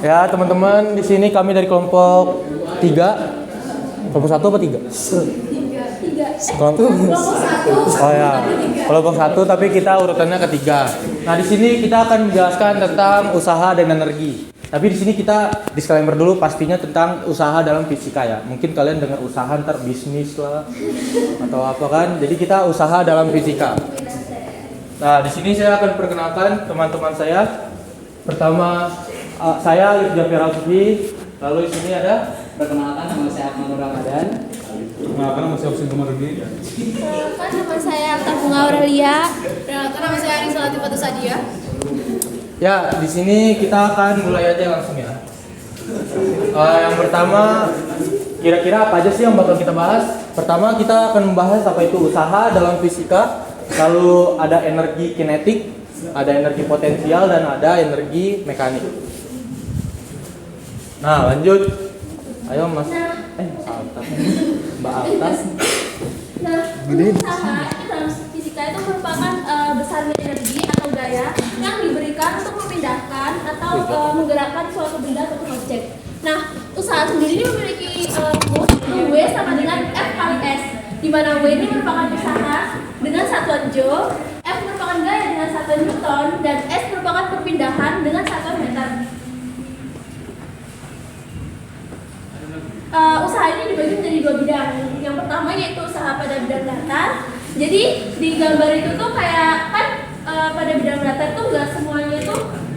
Ya teman-teman, di sini kami dari kelompok 3. Kelompok 1 apa 3? Kelompok 1. Oh ya, kelompok 1 tapi kita urutannya ketiga. Nah, di sini kita akan menjelaskan tentang usaha dan energi. Tapi di sini kita disclaimer dulu pastinya tentang usaha dalam fisika ya. Mungkin kalian dengar usaha ntar bisnis lah atau apa kan. Jadi kita usaha dalam fisika. Nah, di sini saya akan perkenalkan teman-teman saya. Pertama saya Yudha Firalfi. Lalu di sini ada perkenalkan, nama saya Akmal Ramadan. Perkenalkan, nama saya Husin Komarudi. Perkenalkan, nama saya Alta Bunga Aurelia. Perkenalkan, nama saya Arisa Latifatu Sadia. ya, di sini kita akan mulai aja langsung ya. Yang pertama, kira-kira apa aja sih yang bakal kita bahas? Pertama kita akan membahas apa itu usaha dalam fisika. Lalu ada energi kinetik, ada energi potensial, dan ada energi mekanik. Nah, lanjut. Ayo Mas. Mas Alta. Mbak Alta. Nah, usaha dalam fisika itu merupakan besarnya energi atau gaya yang diberikan untuk memindahkan atau menggerakkan suatu benda atau objek. Nah, usaha sendiri ini memiliki rumus W sama dengan F kali S, di mana W ini merupakan usaha dengan satuan Joule, F merupakan gaya dengan satuan Newton, dan S merupakan perpindahan dengan satuan meter. Usaha ini dibagi menjadi 2 bidang. Yang pertama yaitu usaha pada bidang datar. Jadi di gambar itu tuh kayak kan pada bidang datar tuh nggak semuanya itu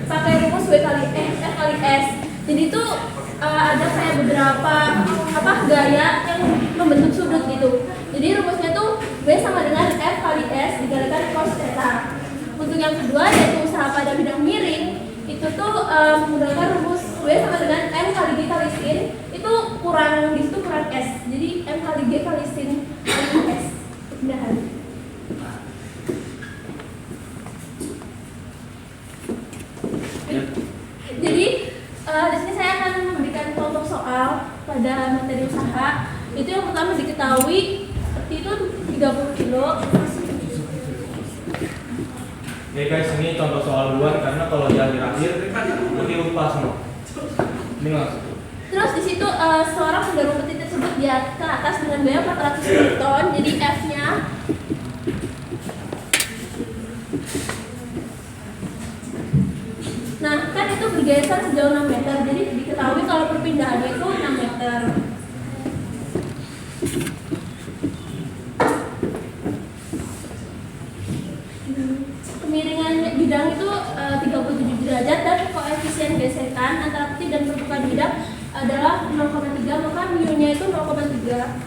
pakai rumus W kali F kali S. Jadi tuh ada kayak beberapa gaya yang membentuk sudut gitu. Jadi rumusnya tuh W sama dengan F kali S dikalikan cos theta. Untuk yang kedua yaitu usaha pada bidang miring. Itu tuh menggunakan rumus W sama dengan M kali G kali sin. Itu kurang S, jadi M kali G kali sin kali S perpindahan. Jadi di sini saya akan memberikan kelompok soal pada materi usaha. Itu yang pertama diketahui seperti itu 30 kilo. Oke guys, ini contoh soal duluan karena kalau di akhir-akhir nanti lupa semua. Ini langsung. Terus di situ seorang mendorong peti tersebut di ke atas dengan gaya 400 Newton. Jadi F-nya nah kan itu bergeser sejauh 6 meter. Jadi diketahui kalau perpindahannya itu 6 meter. Kemiringan bidang itu 37 derajat dan koefisien gesekan antara peti dan permukaan bidang adalah 0,3, maka mu-nya itu 0,3.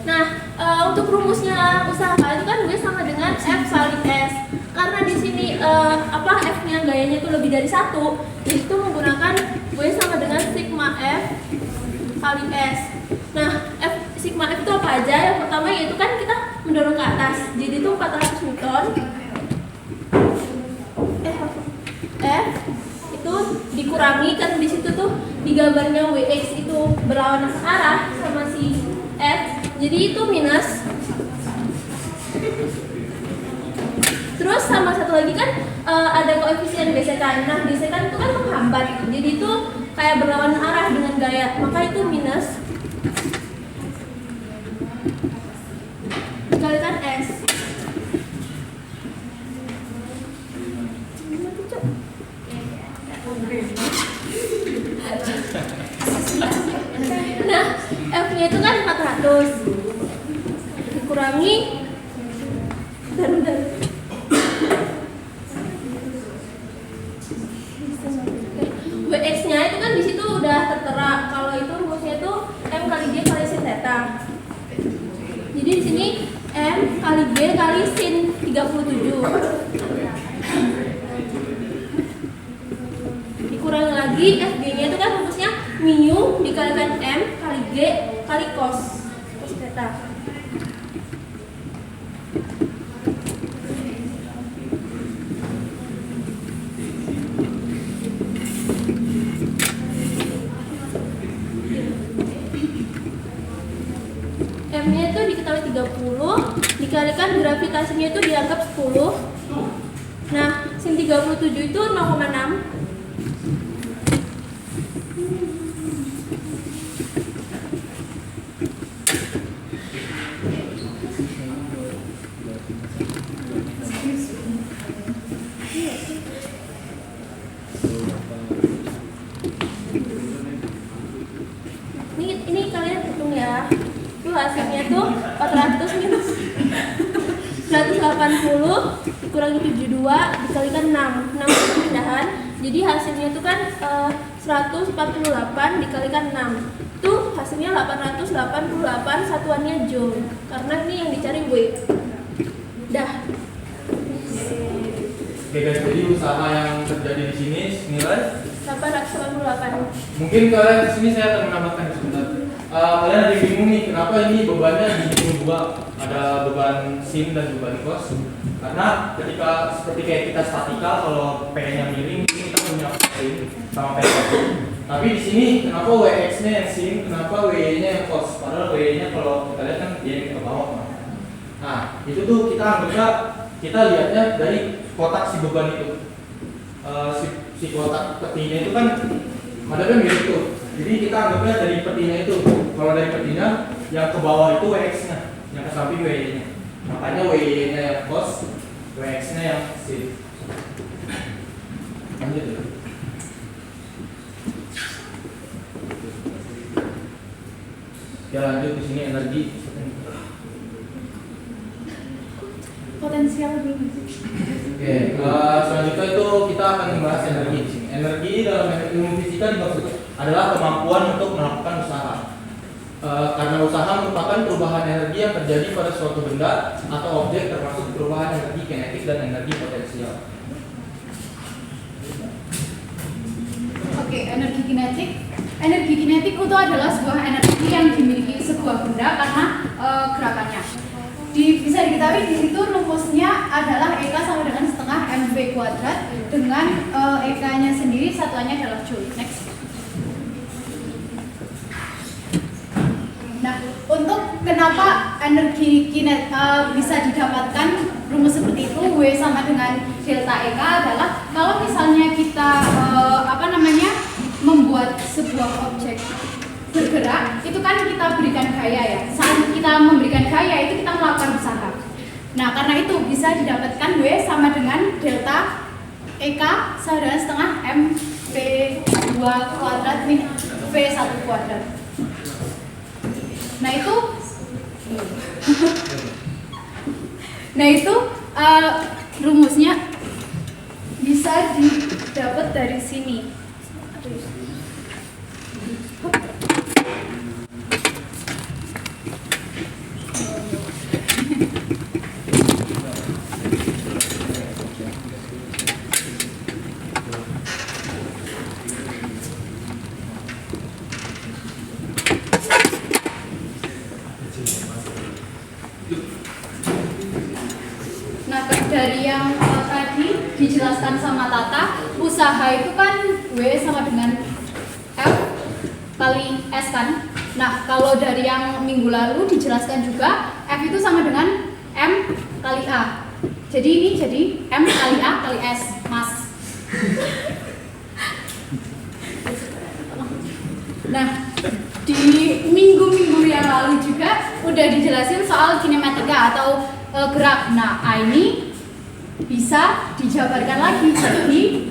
Nah, untuk rumusnya usaha itu kan W sama dengan F kali S. Karena di sini F-nya gayanya itu lebih dari 1, itu menggunakan W sama dengan sigma F kali S. Nah, sigma F itu apa aja? Yang pertama yaitu kan kita mendorong ke atas, jadi itu 400 Newton. F itu dikurangi kan di situ tuh di gambarnya WX itu berlawanan arah sama si F, jadi itu minus. Terus sama satu lagi kan ada koefisien gesekan. Nah, gesekan itu kan menghambat, jadi itu kayak berlawanan arah dengan gaya, maka itu minus dikalikan S. Nah, F-nya itu kan 400 dikurangi WX-nya itu kan di situ udah tertera kalau itu rumusnya itu M kali G kali sin theta. Jadi di sini M kali G kali sin 37. Dikurangi lagi FG-nya itu kan rumusnya mu dikalikan M kali G kali cos theta. M-nya itu diketahui 30 dikalikan gravitasinya itu dianggap 10. Nah, sin 37 itu 0,6. Ini kalian hitung ya. Itu hasilnya tuh 400 minus 180 dikurangi 72 dikalikan 6. 6 itu pemindahan. Jadi hasilnya tuh kan 148 dikalikan 6. Itu hasilnya 888, satuannya joule. Karena ini yang dicari weight. Dah. Oke guys, jadi usaha yang terjadi di sini nilai 888. mungkin kalian di sini saya akan menambahkan sebentar. Kalian ada yang bingung nih kenapa ini bebannya dihitung dua, ada beban sin dan beban cos. Karena ketika seperti kayak kita statika, kalau P-nya miring, ini kita punya sin sama P. Tapi di sini kenapa WX-nya yang sin, kenapa WY-nya yang cos? Padahal WY-nya kalau kita lihat kan dia ke bawah. Nah, itu tuh kita lihatnya dari kotak si beban itu. Si kotak petinya itu kan madepnya mirip tuh. Jadi kita anggapnya dari petinya itu. Kalau dari petinya yang ke bawah itu WX-nya, yang ke samping WY-nya. Makanya WY-nya yang cos, WX-nya yang sin. Lanjut ya. Ya lanjut di sini energi. Potensial lebih. Oke, selanjutnya itu kita akan membahas energi di sini. Energi dalam ilmu fisika dimaksud adalah kemampuan untuk melakukan usaha. Karena usaha merupakan perubahan energi yang terjadi pada suatu benda atau objek, termasuk perubahan energi kinetik dan energi potensial. Oke, energi kinetik. Energi kinetik itu adalah sebuah energi yang dimiliki sebuah benda karena gerakannya. Bisa diketahui di situ rumusnya adalah EK sama dengan setengah mv kuadrat dengan EK-nya sendiri satuannya adalah joule. Next. Nah, untuk kenapa energi bisa didapatkan rumus seperti itu W sama dengan delta EK adalah kalau misalnya kita membuat sebuah objek bergerak, itu kan kita berikan gaya ya. Saat kita memberikan gaya itu kita melakukan usaha. Nah, karena itu bisa didapatkan W sama dengan delta EK sama dengan setengah mv2 kuadrat min v1 kuadrat. Nah itu rumusnya bisa didapat dari sini. Nah, dari yang tadi dijelaskan sama Tata, usaha itu kan W sama dengan F kali S kan. Nah, kalau dari yang minggu lalu dijelaskan juga F itu sama dengan M kali A. Jadi ini jadi M kali A kali S, Mas. Nah, di minggu-minggu yang lalu juga udah dijelasin soal kinematika atau gerak. Nah, A ini bisa dijabarkan lagi jadi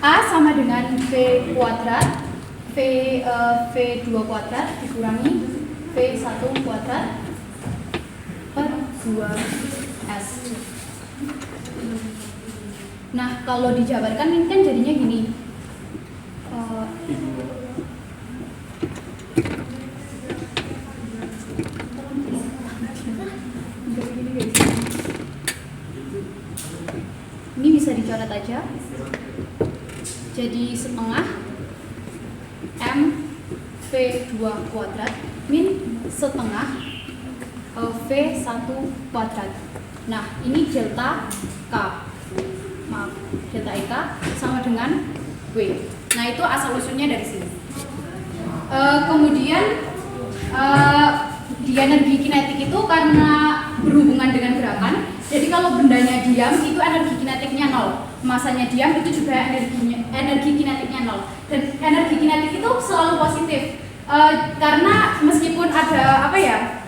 A sama dengan V kuadrat V2 kuadrat dikurangi V1 kuadrat per 2S. Nah, kalau dijabarkan ini kan jadinya gini. Ini bisa dicoret aja. Jadi setengah M V2 kuadrat min setengah V1 kuadrat. Nah, ini delta K. Maaf, delta EK sama dengan W. Nah, itu asal usulnya dari sini. Kemudian di energi kinetik itu karena berhubungan dengan gerakan. Jadi kalau bendanya diam itu energi kinetiknya 0. Masanya diam itu juga energi kinetiknya 0. Dan energi kinetik itu selalu positif. Karena meskipun ada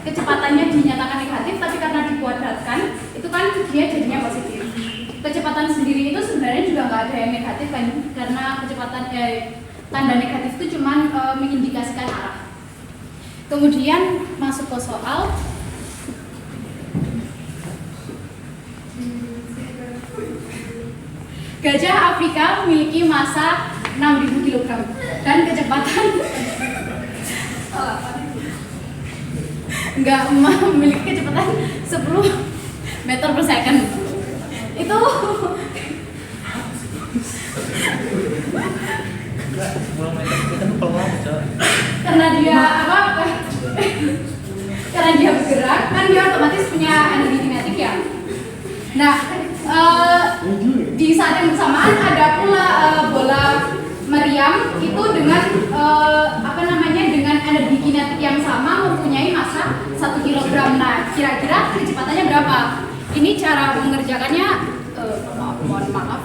kecepatannya dinyatakan negatif, tapi karena dikuadratkan itu kan dia jadinya positif. Kecepatan sendiri itu sebenarnya juga nggak ada yang negatif kan, karena kecepatan tanda negatif itu cuma mengindikasikan arah. Kemudian masuk ke soal. Gajah Afrika memiliki massa 6.000 kg dan kecepatan memiliki kecepatan 10 meter per second. Itu karena dia bergerak kan dia otomatis punya energi kinetik ya. Nah, di saat yang bersamaan ada pula bola meriam itu dengan dengan energi kinetik yang sama mempunyai massa 1 kg. Nah, kira-kira kecepatannya berapa? Ini cara mengerjakannya mohon maaf.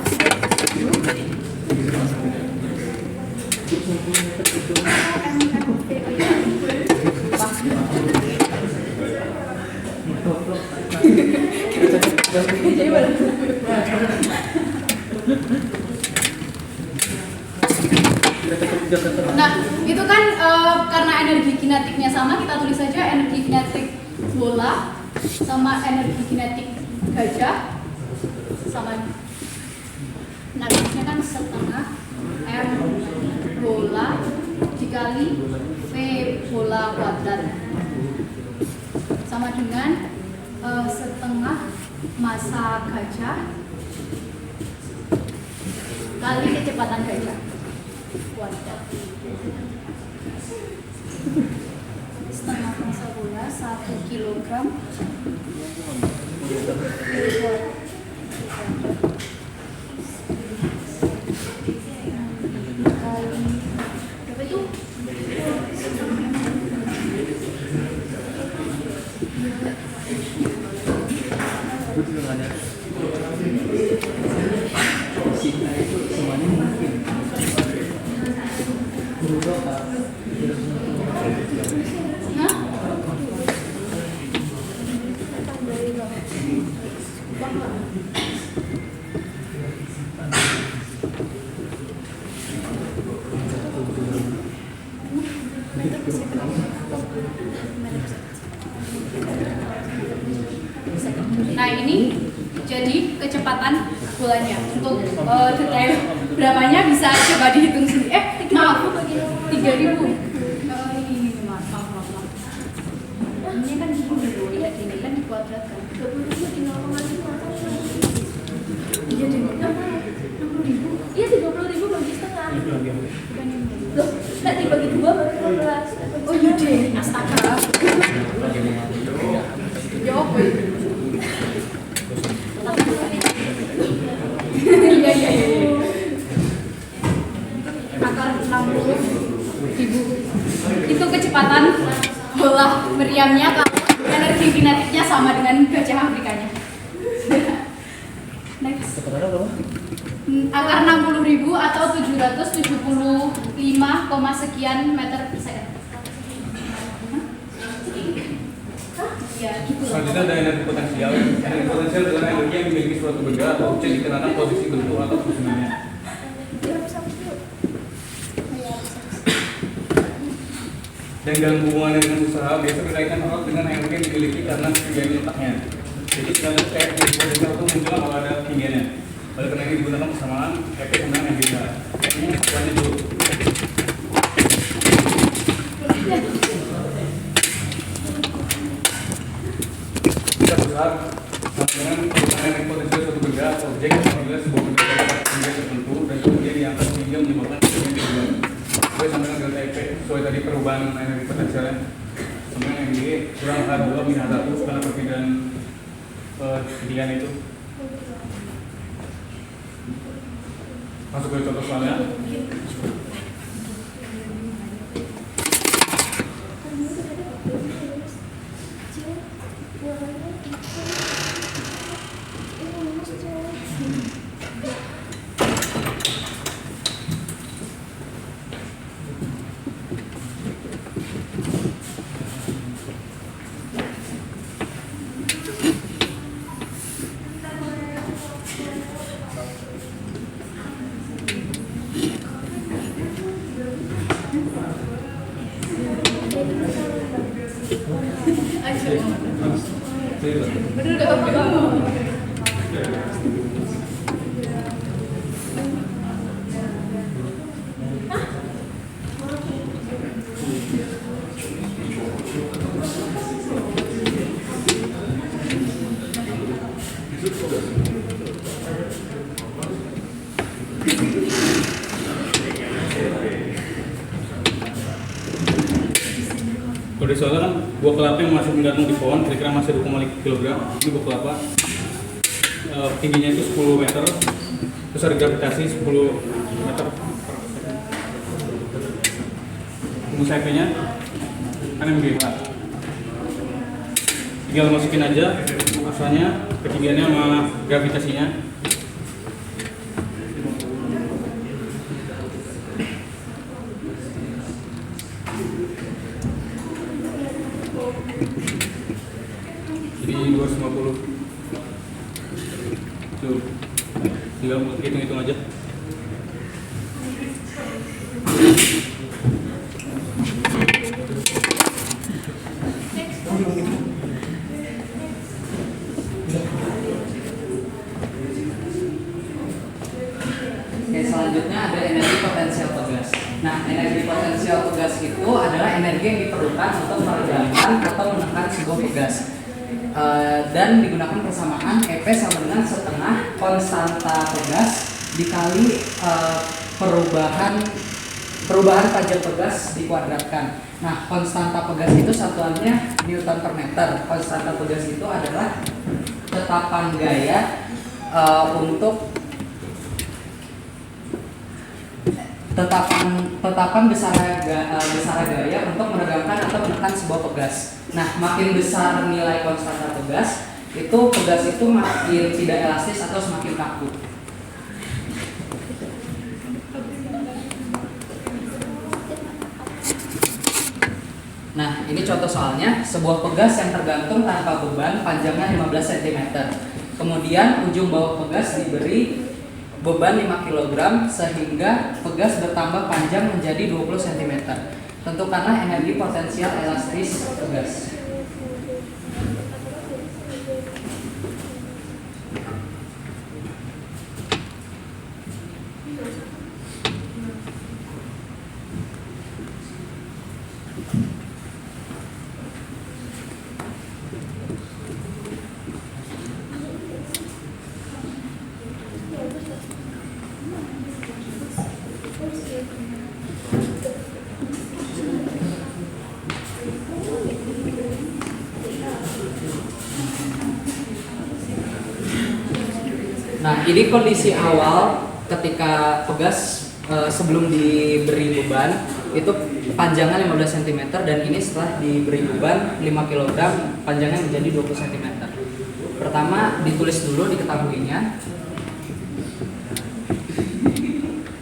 Nah, itu kan karena energi kinetiknya sama, kita tulis saja energi kinetik bola sama energi kinetik gajah sama. Nah, ini kan setengah M bola dikali V bola kuadrat sama dengan setengah massa gajah kali kecepatan gajah kuadrat. Setengah massa bola 1 kg berapa itu? Nah, ini jadi kecepatan bolanya. Untuk detail berapanya bisa coba dihitung sendiri. Maaf, 3.000. Maaf. Ini kan ini kan dikuadratkan. 20.000 tinggal pengalih. Iya, 60.000. Iya, 30.000 bagi setengah. Loh, nggak dibagi 2 baru 15. Oh iya deh, astaga. Jawab. Iya. Akar 60.000. Itu kecepatan bola meriamnya kalau energi kinetiknya sama dengan gajah Afrikanya. Next. Akar 60.000 atau 775, sekian meter per second. Ya, gitu. Selanjutnya ada energi potensial. Energi potensial adalah energi yang dimiliki suatu benda atau objek dikenakan posisi bentuk atau fungsinya. Dan dalam hubungannya dengan usaha biasa berkaitan erat dengan energi yang dimiliki karena ketinggian letaknya. Jadi kita lihat energi potensial itu muncul kalau ada ketinggiannya. Oleh karena ini digunakan persamaan efek dengan yang bisa. Ini lanjut dulu. Kita besar dengan energi potensial suatu benda atau objek apabila sebuah benda dapat ketinggian tertentu dan kemudian diangkat sehingga menyebabkan ketinggian perubahan. Sesuai sama dengan delta F, sesuai tadi perubahan energi potensialnya. Sama yang di kurang H2 min H1 karena perbedaan ketinggian itu. Masuk ke contoh soalnya. Kalau di soalnya kan buah kelapa yang masih menggantung di pohon kira-kira masih 2,5 kg. Ini buah kelapa tingginya itu 10 meter, terus ada gravitasi 10 meter. Rumus IP-nya kan MGH. Tinggal masukin aja masanya, ketinggiannya sama gravitasinya. Jadi 250. Tuh. Tinggal hitung-hitung aja. Oke, selanjutnya ada energi potensial pegas. Nah, energi potensial pegas itu adalah energi yang diperlukan untuk meredamkan atau menekan sebuah pegas. Dan digunakan persamaan EP sama dengan setengah konstanta pegas dikali perubahan pajak pegas dikuadratkan. Nah, konstanta pegas itu satuannya Newton per meter. Konstanta pegas itu adalah tetapan gaya untuk tetapan besar gaya untuk meregangkan atau menekan sebuah pegas. Nah, makin besar nilai konstanta pegas itu makin tidak elastis atau semakin kaku. Nah, ini contoh soalnya, sebuah pegas yang tergantung tanpa beban panjangnya 15 cm. Kemudian ujung bawah pegas diberi beban 5 kg sehingga pegas bertambah panjang menjadi 20 cm. Tentukanlah energi potensial elastis pegas. Nah, ini kondisi awal ketika pegas sebelum diberi beban itu panjangnya 15 cm dan ini setelah diberi beban 5 kg panjangnya menjadi 20 cm. Pertama ditulis dulu diketahuinya.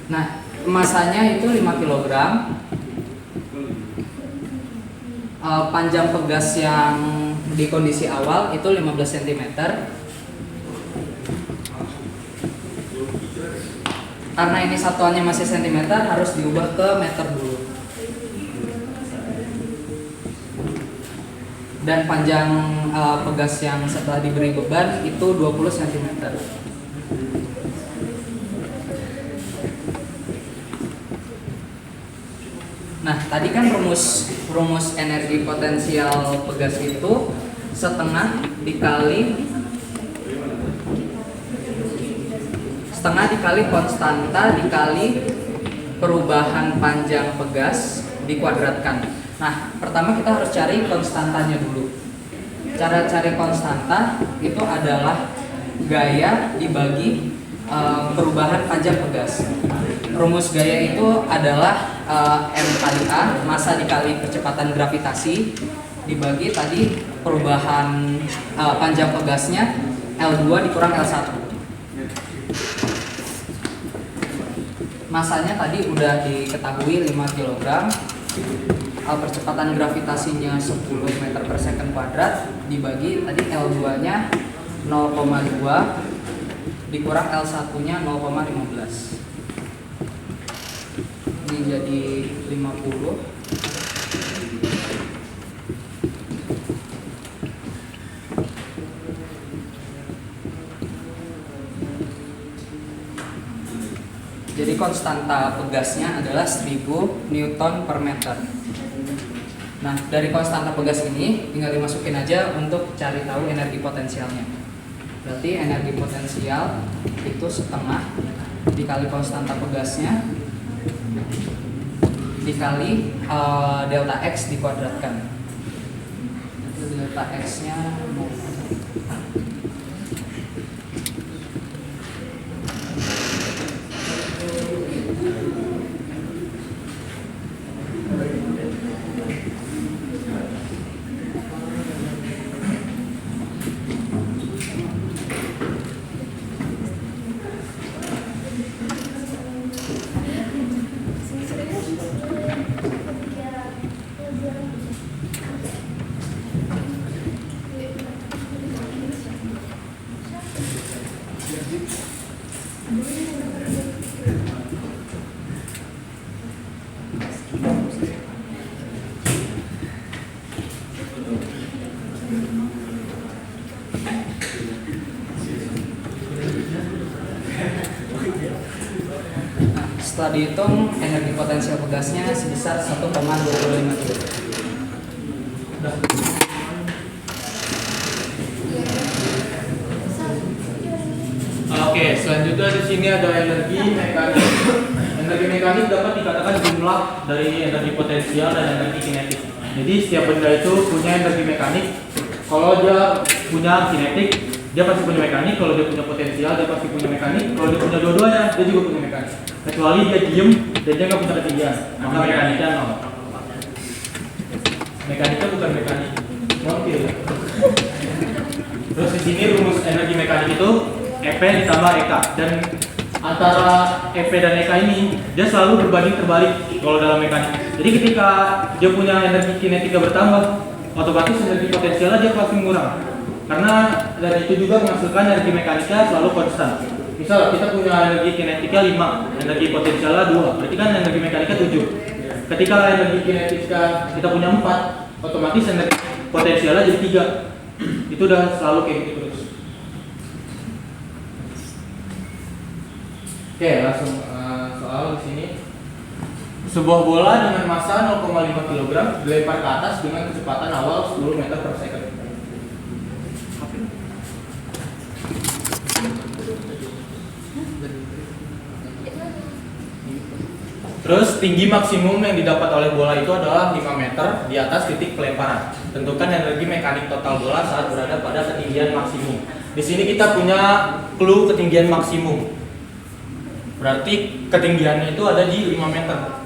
Nah, masanya itu 5 kg. Panjang pegas yang di kondisi awal itu 15 cm. Karena ini satuannya masih cm, harus diubah ke meter dulu. Dan panjang pegas yang setelah diberi beban itu 20 cm. Nah, tadi kan rumus energi potensial pegas itu setengah dikali konstanta dikali perubahan panjang pegas dikuadratkan. Nah, pertama kita harus cari konstantanya dulu. Cara cari konstanta itu adalah gaya dibagi perubahan panjang pegas. Rumus gaya itu adalah M kali A, massa dikali kecepatan gravitasi dibagi tadi perubahan panjang pegasnya L2 dikurang L1. Masanya tadi udah diketahui 5 kg. Percepatan gravitasinya 10 meter per second kuadrat dibagi tadi L2 nya 0,2 dikurang L1 nya 0,15. Ini jadi 50. Jadi konstanta pegasnya adalah 1000 Newton per meter. Nah, dari konstanta pegas ini tinggal dimasukin aja untuk cari tahu energi potensialnya. Berarti energi potensial itu setengah dikali konstanta pegasnya dikali delta X dikuadratkan. Itu delta X-nya setelah dihitung energi potensial pegasnya sebesar 1,25 kilo. Oke, selanjutnya di sini ada energi mekanik. Energi mekanik dapat dikatakan jumlah dari energi potensial dan energi kinetik. Jadi setiap benda itu punya energi mekanik. Kalau dia punya kinetik, dia pasti punya mekanik. Kalau dia punya potensial, dia pasti punya mekanik. Kalau dia punya dua-duanya, dia juga punya mekanik. Kecuali dia diem dan dia nggak punya ketinggian, maka mekaniknya nol. Mekaniknya bukan mekanik, montir. Terus di sini rumus energi mekanik itu EP ditambah EK, dan antara EP dan EK ini dia selalu berbanding terbalik kalau dalam mekanik. Jadi ketika dia punya energi kinetika bertambah, otomatis energi potensialnya dia pasti mengurang. Karena dari itu juga menghasilkan energi mekanika selalu konstan. Misal kita punya energi kinetika 5, energi potensialnya 2, berarti kan energi mekanika 7. Ketika energi kinetika kita punya 4, otomatis energi potensialnya jadi 3. Itu udah selalu kayak gitu terus. Oke, langsung soal di sini. Sebuah bola dengan massa 0,5 kg dilempar ke atas dengan kecepatan awal 10 meter per second. Terus tinggi maksimum yang didapat oleh bola itu adalah 5 meter di atas titik pelemparan. Tentukan energi mekanik total bola saat berada pada ketinggian maksimum. Di sini kita punya clue ketinggian maksimum. Berarti ketinggiannya itu ada di 5 meter.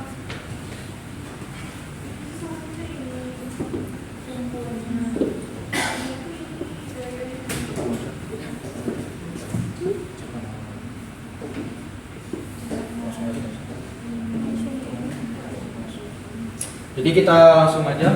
Jadi kita langsung aja.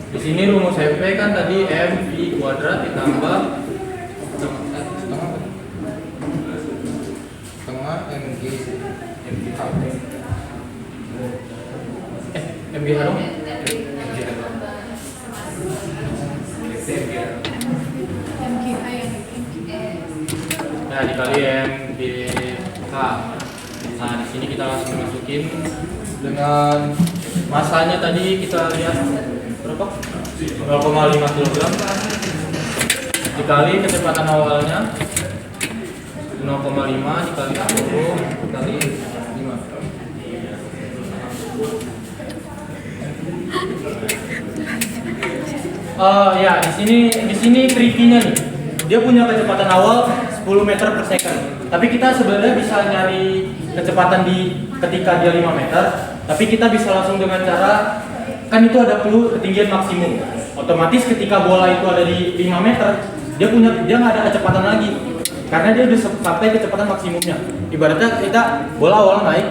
Di sini rumus MP kan tadi MV kuadrat ditambah setengah MG MG dong. Nah, dikali MGK. Nah, di sini kita langsung masukin dengan masanya tadi kita lihat berapa? 0,5 kg dikali kecepatan awalnya 0,5 dikali 10 dikali 5. Ya, di sini trikinya nih. Dia punya kecepatan awal 10 meter per second. Tapi kita sebenarnya bisa nyari kecepatan di ketika dia 5 meter, tapi kita bisa langsung dengan cara kan itu ada clue ketinggian maksimum. Otomatis ketika bola itu ada di 5 meter, dia nggak ada kecepatan lagi. Karena dia udah sampai kecepatan maksimumnya. Ibaratnya kita bola awal naik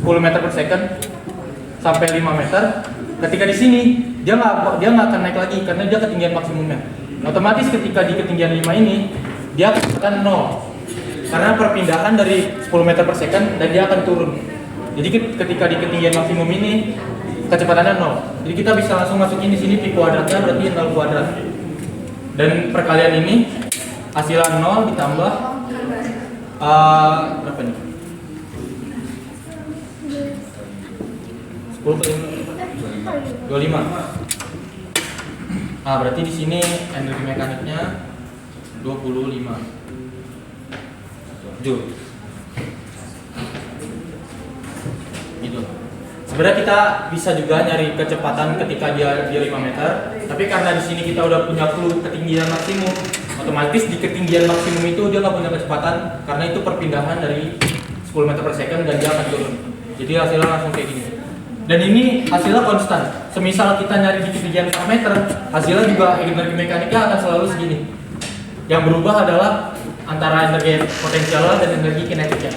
10 meter per second sampai 5 meter. Ketika di sini dia nggak akan naik lagi karena dia ketinggian maksimumnya. Otomatis ketika di ketinggian 5 ini dia akan 0 karena perpindahan dari 10 meter per second dan dia akan turun. Jadi ketika di ketinggian maksimum ini kecepatannya 0. Jadi kita bisa langsung masukin di sini pi kuadratnya berarti 0 kuadrat. Dan perkalian ini hasilnya 0 ditambah berapa nih? 10 per 25. Nah, berarti di sini energi mekaniknya 25 Joule. Gitu. Sebenarnya kita bisa juga nyari kecepatan ketika dia 5 meter, tapi karena di sini kita udah punya clue ketinggian maksimum, otomatis di ketinggian maksimum itu dia nggak punya kecepatan karena itu perpindahan dari 10 meter per second dan dia akan turun. Jadi hasilnya langsung kayak gini. Dan ini hasilnya konstan. Semisal kita nyari di ketinggian 4 meter, hasilnya juga energi mekaniknya akan selalu segini. Yang berubah adalah antara energi potensialnya dan energi kinetiknya.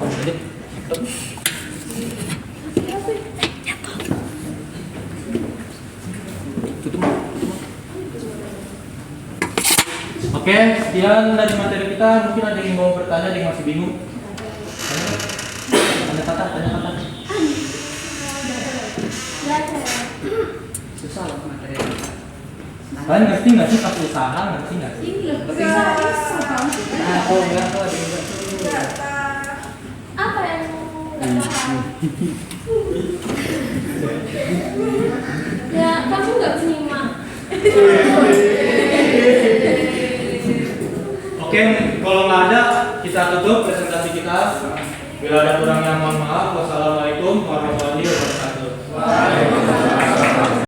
Jadi, Oke, sekian dari materi kita. Mungkin ada yang mau bertanya, ada yang masih bingung. Tanya kata. Susah loh materi. Kalian ngerti nggak sih pas usaha, ngerti nggak sih? Nah, oh enggak tuh ada yang Apa yang nggak paham? Ya, kamu nggak menyimak. Oke, kalau nggak ada, kita tutup presentasi kita. Bila ada kurangnya mohon maaf. Wassalamualaikum warahmatullahi wabarakatuh.